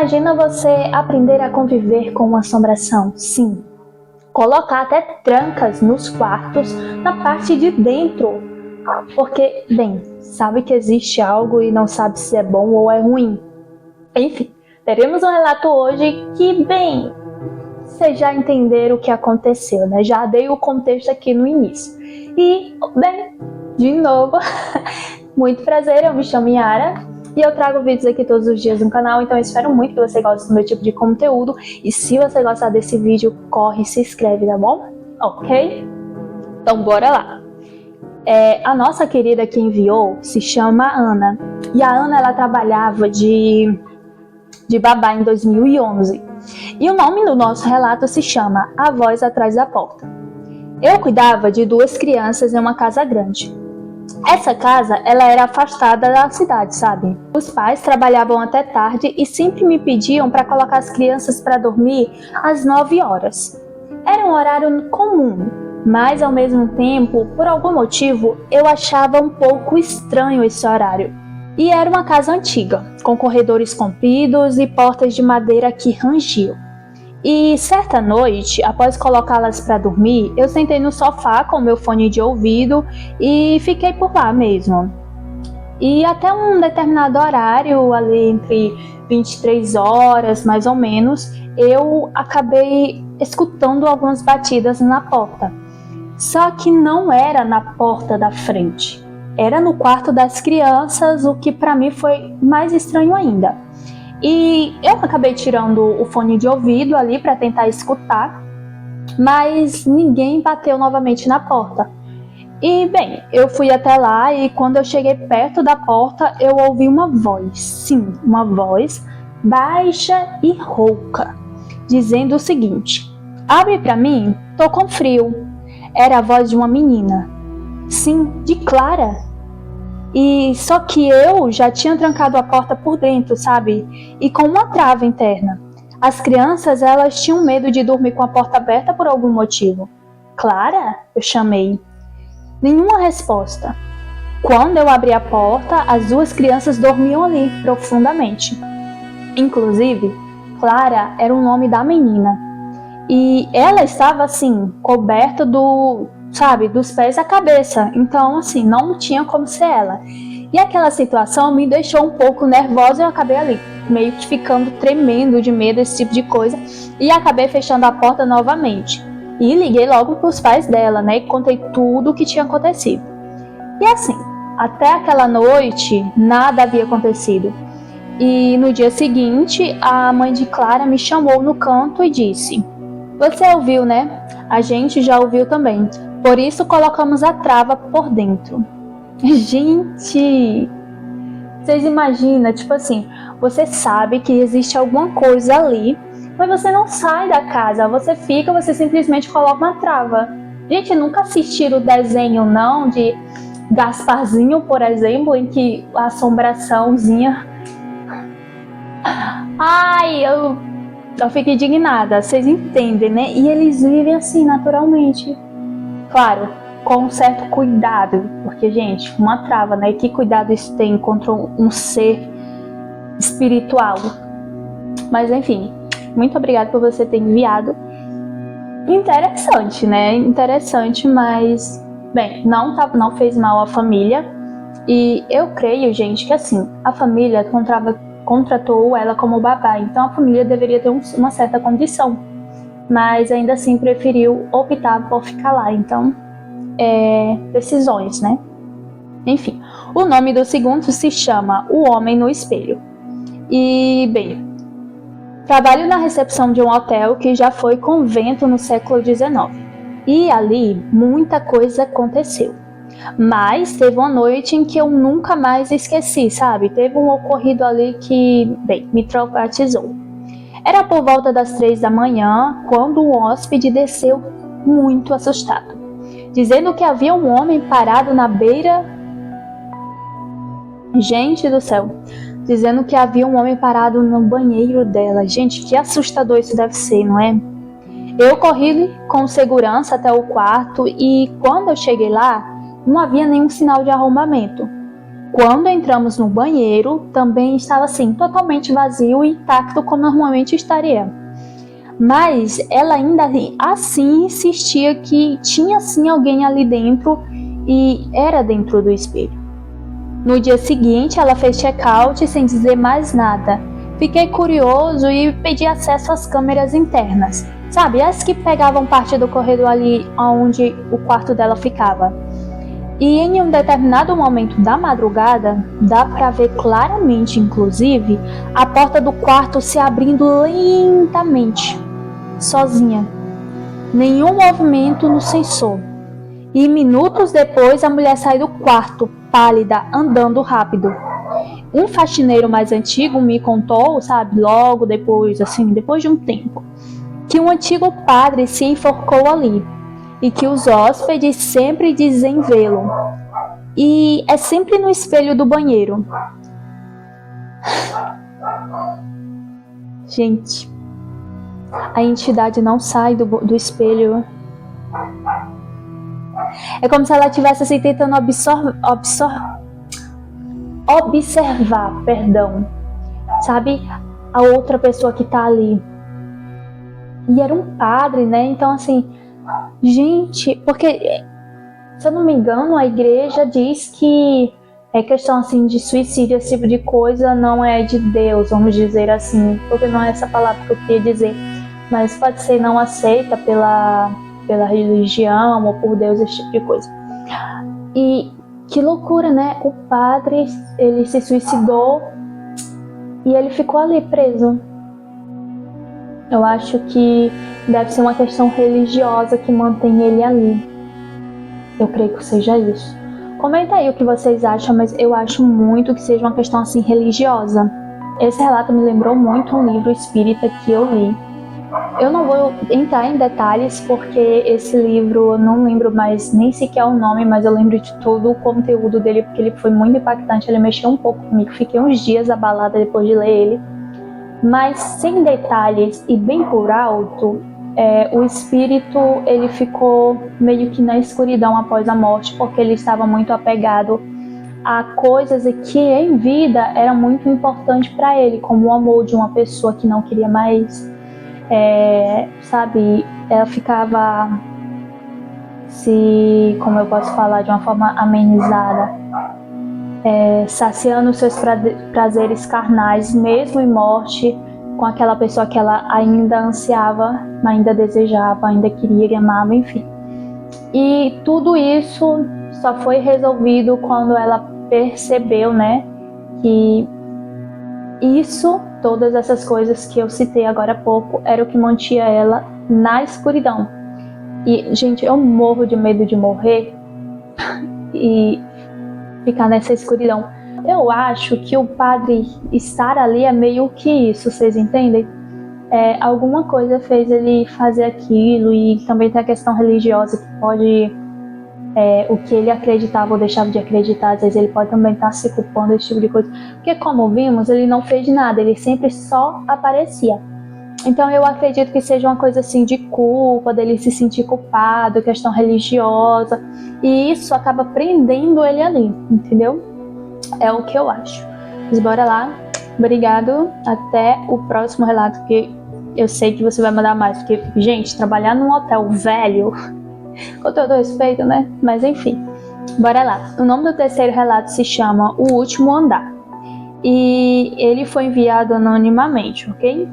imagina você aprender a conviver com uma assombração? Sim. Colocar até trancas nos quartos na parte de dentro. Porque, bem, sabe que existe algo e não sabe se é bom ou é ruim. Enfim, teremos um relato hoje que, bem, vocês já entenderam o que aconteceu, né? Já dei o contexto aqui no início. E, bem, de novo, muito prazer, eu me chamo Yara e eu trago vídeos aqui todos os dias no canal, então eu espero muito que você goste do meu tipo de conteúdo. E se você gostar desse vídeo, corre e se inscreve, tá bom? Ok? Então bora lá! A nossa querida que enviou se chama Ana. E a Ana, ela trabalhava de babá em 2011. E o nome do nosso relato se chama A Voz Atrás da Porta. Eu cuidava de 2 crianças em uma casa grande. Essa casa, ela era afastada da cidade, sabe? Os pais trabalhavam até tarde e sempre me pediam para colocar as crianças para dormir às 9 horas. Era um horário comum, mas ao mesmo tempo, por algum motivo, eu achava um pouco estranho esse horário. E era uma casa antiga, com corredores compridos e portas de madeira que rangiam. E certa noite, após colocá-las para dormir, eu sentei no sofá com meu fone de ouvido e fiquei por lá mesmo. E até um determinado horário, ali entre 23 horas mais ou menos, eu acabei escutando algumas batidas na porta. Só que não era na porta da frente, era no quarto das crianças, o que para mim foi mais estranho ainda. E eu acabei tirando o fone de ouvido ali para tentar escutar, mas ninguém bateu novamente na porta. E bem, eu fui até lá e quando eu cheguei perto da porta, eu ouvi uma voz, sim, uma voz baixa e rouca, dizendo o seguinte: "Abre para mim, tô com frio." Era a voz de uma menina, sim, de Clara. E só que eu já tinha trancado a porta por dentro, sabe? E com uma trava interna. As crianças, elas tinham medo de dormir com a porta aberta por algum motivo. "Clara?" eu chamei. Nenhuma resposta. Quando eu abri a porta, as 2 crianças dormiam ali profundamente. Inclusive, Clara era o nome da menina. E ela estava assim, coberta dos pés à cabeça. Então, assim, não tinha como ser ela. E aquela situação me deixou um pouco nervosa e eu acabei ali, meio que ficando tremendo de medo, esse tipo de coisa. E acabei fechando a porta novamente. E liguei logo para os pais dela, né? E contei tudo o que tinha acontecido. E assim, até aquela noite, nada havia acontecido. E no dia seguinte, a mãe de Clara me chamou no canto e disse: "Você ouviu, né? A gente já ouviu também. Por isso colocamos a trava por dentro." Gente, vocês imaginam, tipo assim, você sabe que existe alguma coisa ali, mas você não sai da casa, você simplesmente coloca uma trava. Gente, nunca assistiram o desenho não de Gasparzinho, por exemplo, em que a assombraçãozinha... Ai, eu fico indignada, vocês entendem, né? E eles vivem assim, naturalmente. Claro, com um certo cuidado, porque, gente, uma trava, né? Que cuidado isso tem contra um ser espiritual? Mas, enfim, muito obrigada por você ter enviado. Interessante, né? Interessante, mas, bem, não fez mal à família. E eu creio, gente, que assim, a família contratou ela como babá, então a família deveria ter uma certa condição, mas ainda assim preferiu optar por ficar lá. Então, decisões, né? Enfim, o nome do segundo se chama O Homem no Espelho. E, bem, trabalho na recepção de um hotel que já foi convento no século XIX. E ali muita coisa aconteceu. Mas teve uma noite em que eu nunca mais esqueci, sabe? Teve um ocorrido ali que, bem, me traumatizou. Era por volta das 3 da manhã, quando um hóspede desceu muito assustado, dizendo que havia um homem parado na beira... Gente do céu! Dizendo que havia um homem parado no banheiro dela. Gente, que assustador isso deve ser, não é? Eu corri com segurança até o quarto e quando eu cheguei lá, não havia nenhum sinal de arrombamento. Quando entramos no banheiro, também estava assim, totalmente vazio e intacto como normalmente estaria. Mas ela ainda assim insistia que tinha sim alguém ali dentro e era dentro do espelho. No dia seguinte, ela fez check-out sem dizer mais nada. Fiquei curioso e pedi acesso às câmeras internas. Sabe, as que pegavam parte do corredor ali onde o quarto dela ficava. E em um determinado momento da madrugada, dá para ver claramente, inclusive, a porta do quarto se abrindo lentamente, sozinha. Nenhum movimento no sensor. E minutos depois a mulher sai do quarto, pálida, andando rápido. Um faxineiro mais antigo me contou, sabe, logo depois, assim, depois de um tempo, que um antigo padre se enforcou ali e que os hóspedes sempre dizem vê-lo. E é sempre no espelho do banheiro. Gente, a entidade não sai do espelho. É como se ela estivesse assim, tentando observar, sabe, a outra pessoa que tá ali. E era um padre, né? Então, assim, gente, porque, se eu não me engano, a igreja diz que é questão, assim, de suicídio, esse tipo de coisa, não é de Deus, vamos dizer assim, porque não é essa palavra que eu queria dizer, mas pode ser não aceita pela religião ou por Deus, esse tipo de coisa. E que loucura, né? O padre, ele se suicidou e ele ficou ali preso. Eu acho que deve ser uma questão religiosa que mantém ele ali. Eu creio que seja isso. Comenta aí o que vocês acham, mas eu acho muito que seja uma questão assim religiosa. Esse relato me lembrou muito um livro espírita que eu li. Eu não vou entrar em detalhes porque esse livro eu não lembro mais nem sequer o nome, mas eu lembro de todo o conteúdo dele porque ele foi muito impactante, ele mexeu um pouco comigo, fiquei uns dias abalada depois de ler ele. Mas sem detalhes e bem por alto, o espírito ele ficou meio que na escuridão após a morte porque ele estava muito apegado a coisas que em vida eram muito importantes para ele, como o amor de uma pessoa que não queria mais. Sabe, ela ficava como eu posso falar de uma forma amenizada, saciando seus prazeres carnais, mesmo em morte, com aquela pessoa que ela ainda ansiava, ainda desejava, ainda queria e amava, enfim. E tudo isso só foi resolvido quando ela percebeu, né, que todas essas coisas que eu citei agora há pouco, era o que mantinha ela na escuridão. E, gente, eu morro de medo de morrer e ficar nessa escuridão. Eu acho que o padre estar ali é meio que isso, vocês entendem? Alguma coisa fez ele fazer aquilo, e também tem a questão religiosa que pode... o que ele acreditava ou deixava de acreditar, às vezes ele pode também estar se culpando, esse tipo de coisa. Porque, como vimos, ele não fez nada, ele sempre só aparecia. Então eu acredito que seja uma coisa assim de culpa, dele se sentir culpado, questão religiosa, e isso acaba prendendo ele ali, entendeu? É o que eu acho. Mas bora lá. Obrigado. Até o próximo relato, que eu sei que você vai mandar mais, porque, gente, trabalhar num hotel velho, com todo respeito, né? Mas enfim, bora lá. O nome do terceiro relato se chama O Último Andar. E ele foi enviado anonimamente, ok?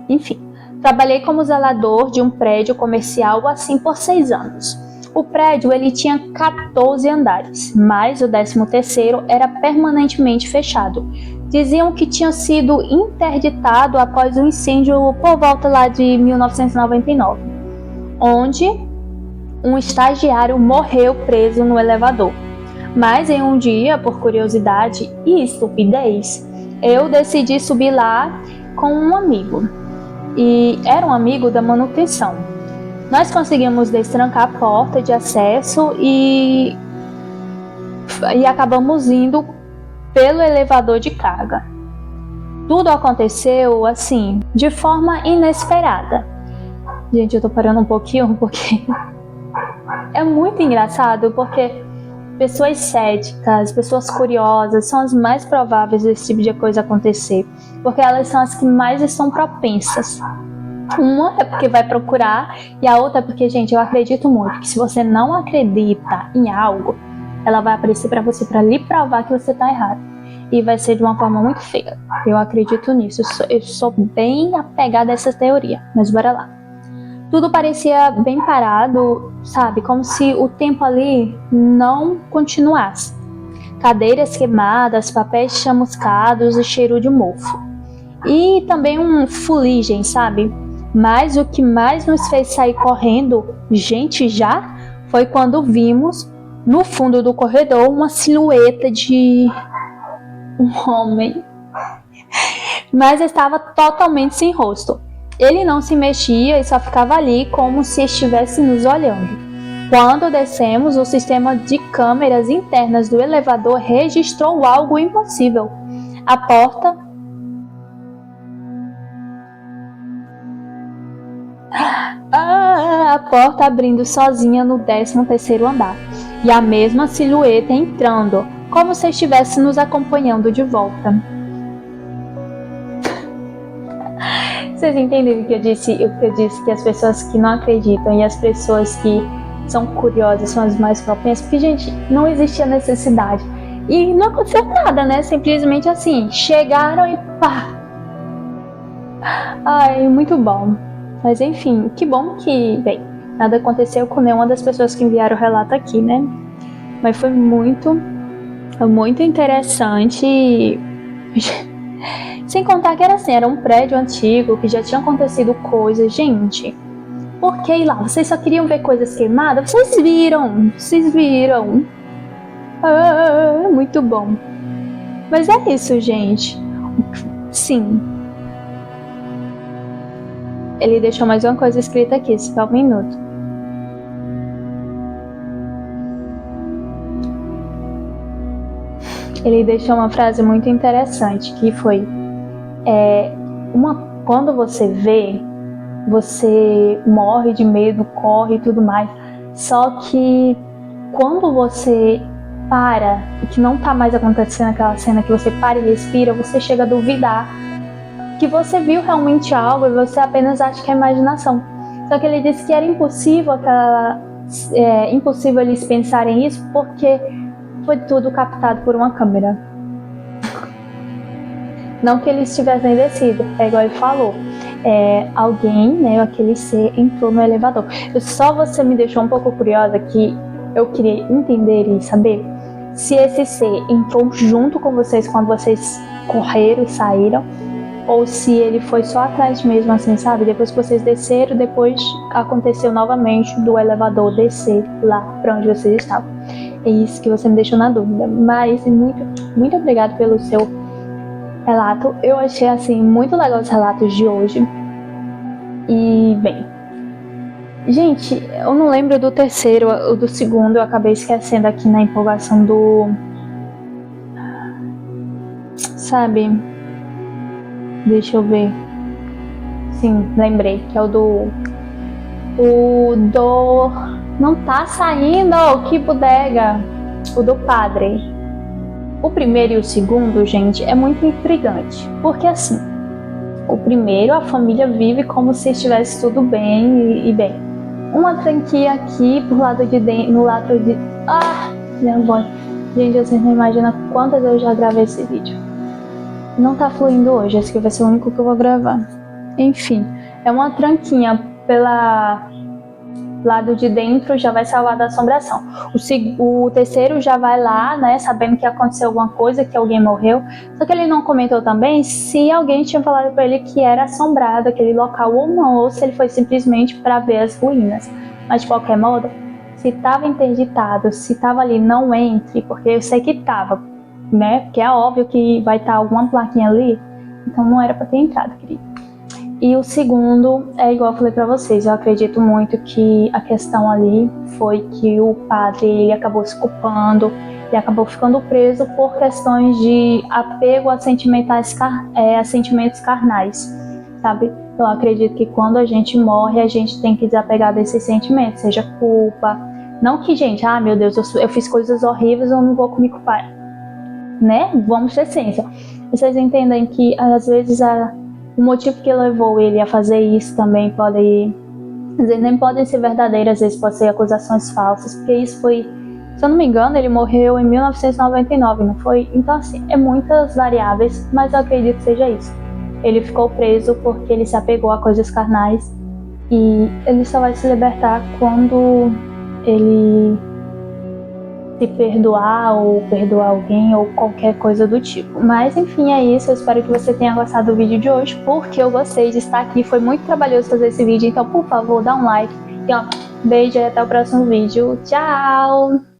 Enfim, trabalhei como zelador de um prédio comercial assim por 6 anos. O prédio ele tinha 14 andares, mas o 13º era permanentemente fechado. Diziam que tinha sido interditado após um incêndio por volta lá de 1999, onde um estagiário morreu preso no elevador. Mas em um dia, por curiosidade e estupidez, eu decidi subir lá com um amigo. E era um amigo da manutenção. Nós conseguimos destrancar a porta de acesso e acabamos indo pelo elevador de carga. Tudo aconteceu assim, de forma inesperada. Gente, eu tô parando um pouquinho porque é muito engraçado, porque pessoas céticas, pessoas curiosas são as mais prováveis desse tipo de coisa acontecer, porque elas são as que mais estão propensas. Uma é porque vai procurar e a outra é porque, gente, eu acredito muito que se você não acredita em algo, ela vai aparecer para você para lhe provar que você tá errado. E vai ser de uma forma muito feia. Eu acredito nisso, eu sou bem apegada a essa teoria, mas bora lá. Tudo parecia bem parado, sabe? Como se o tempo ali não continuasse. Cadeiras queimadas, papéis chamuscados e cheiro de mofo. E também um fuligem, sabe? Mas o que mais nos fez sair correndo, gente, já, foi quando vimos no fundo do corredor uma silhueta de um homem. Mas estava totalmente sem rosto. Ele não se mexia e só ficava ali como se estivesse nos olhando. Quando descemos, o sistema de câmeras internas do elevador registrou algo impossível. A porta abrindo sozinha no 13º andar. E a mesma silhueta entrando, como se estivesse nos acompanhando de volta. Vocês entenderam o que eu disse? Eu disse que as pessoas que não acreditam e as pessoas que são curiosas são as mais propensas, porque, gente, não existia necessidade. E não aconteceu nada, né? Simplesmente assim, chegaram e pá! Ai, muito bom. Mas enfim, que bom que, bem, nada aconteceu com nenhuma das pessoas que enviaram o relato aqui, né? Mas foi muito interessante. Sem contar que era assim, era um prédio antigo, que já tinha acontecido coisas. Gente, por que ir lá? Vocês só queriam ver coisas queimadas? Vocês viram. Muito bom. Mas é isso, gente. Sim. Ele deixou mais uma coisa escrita aqui, só um minuto. Ele deixou uma frase muito interessante, que foi: quando você vê, você morre de medo, corre e tudo mais. Só que quando você para, e que não tá mais acontecendo aquela cena, que você para e respira, você chega a duvidar que você viu realmente algo e você apenas acha que é imaginação. Só que ele disse que era impossível impossível eles pensarem isso, porque foi tudo captado por uma câmera. Não que eles tivessem descido, é igual ele falou. Alguém, né, aquele ser, entrou no elevador. Só você me deixou um pouco curiosa, que eu queria entender e saber se esse ser entrou junto com vocês quando vocês correram e saíram, ou se ele foi só atrás mesmo, assim, sabe? Depois que vocês desceram, depois aconteceu novamente do elevador descer lá para onde vocês estavam. É isso que você me deixou na dúvida. Mas muito obrigado pelo seu relato. Eu achei, assim, muito legal os relatos de hoje. E, bem, gente, eu não lembro do terceiro, o do segundo eu acabei esquecendo aqui na empolgação do... Sabe? Deixa eu ver. Sim, lembrei, que é o do... Não tá saindo, que bodega! O do padre. O primeiro e o segundo, gente, é muito intrigante. Porque assim, o primeiro, a família vive como se estivesse tudo bem e bem. Uma tranquinha aqui pro lado de dentro, no lado de... minha voz. Gente, vocês não imaginam quantas eu já gravei esse vídeo. Não tá fluindo hoje, esse aqui vai ser o único que eu vou gravar. Enfim, é uma tranquinha pela lado de dentro, já vai salvar da assombração. O terceiro já vai lá, né, sabendo que aconteceu alguma coisa, que alguém morreu. Só que ele não comentou também se alguém tinha falado pra ele que era assombrado aquele local ou não, ou se ele foi simplesmente para ver as ruínas. Mas de qualquer modo, se estava interditado, se estava ali, não entre, porque eu sei que estava, né? Porque é óbvio que vai estar alguma plaquinha ali, então não era para ter entrado, querido. E o segundo é igual eu falei para vocês, eu acredito muito que a questão ali foi que o padre ele acabou se culpando e acabou ficando preso por questões de apego a sentimentos carnais, sabe? Eu acredito que quando a gente morre, a gente tem que desapegar desses sentimentos, seja culpa, Não que, gente, meu Deus, eu fiz coisas horríveis, eu não vou me culpar, né? Vamos ter ciência. Vocês entendem que, às vezes, o motivo que levou ele a fazer isso também pode... Às vezes nem podem ser verdadeiras, às vezes pode ser acusações falsas, porque isso foi... Se eu não me engano, ele morreu em 1999, não foi? Então, assim, é muitas variáveis, mas eu acredito que seja isso. Ele ficou preso porque ele se apegou a coisas carnais e ele só vai se libertar quando ele se perdoar ou perdoar alguém ou qualquer coisa do tipo. Mas enfim, é isso. Eu espero que você tenha gostado do vídeo de hoje, porque eu gostei de estar aqui. Foi muito trabalhoso fazer esse vídeo, então por favor, dá um like. E ó, beijo e até o próximo vídeo. Tchau!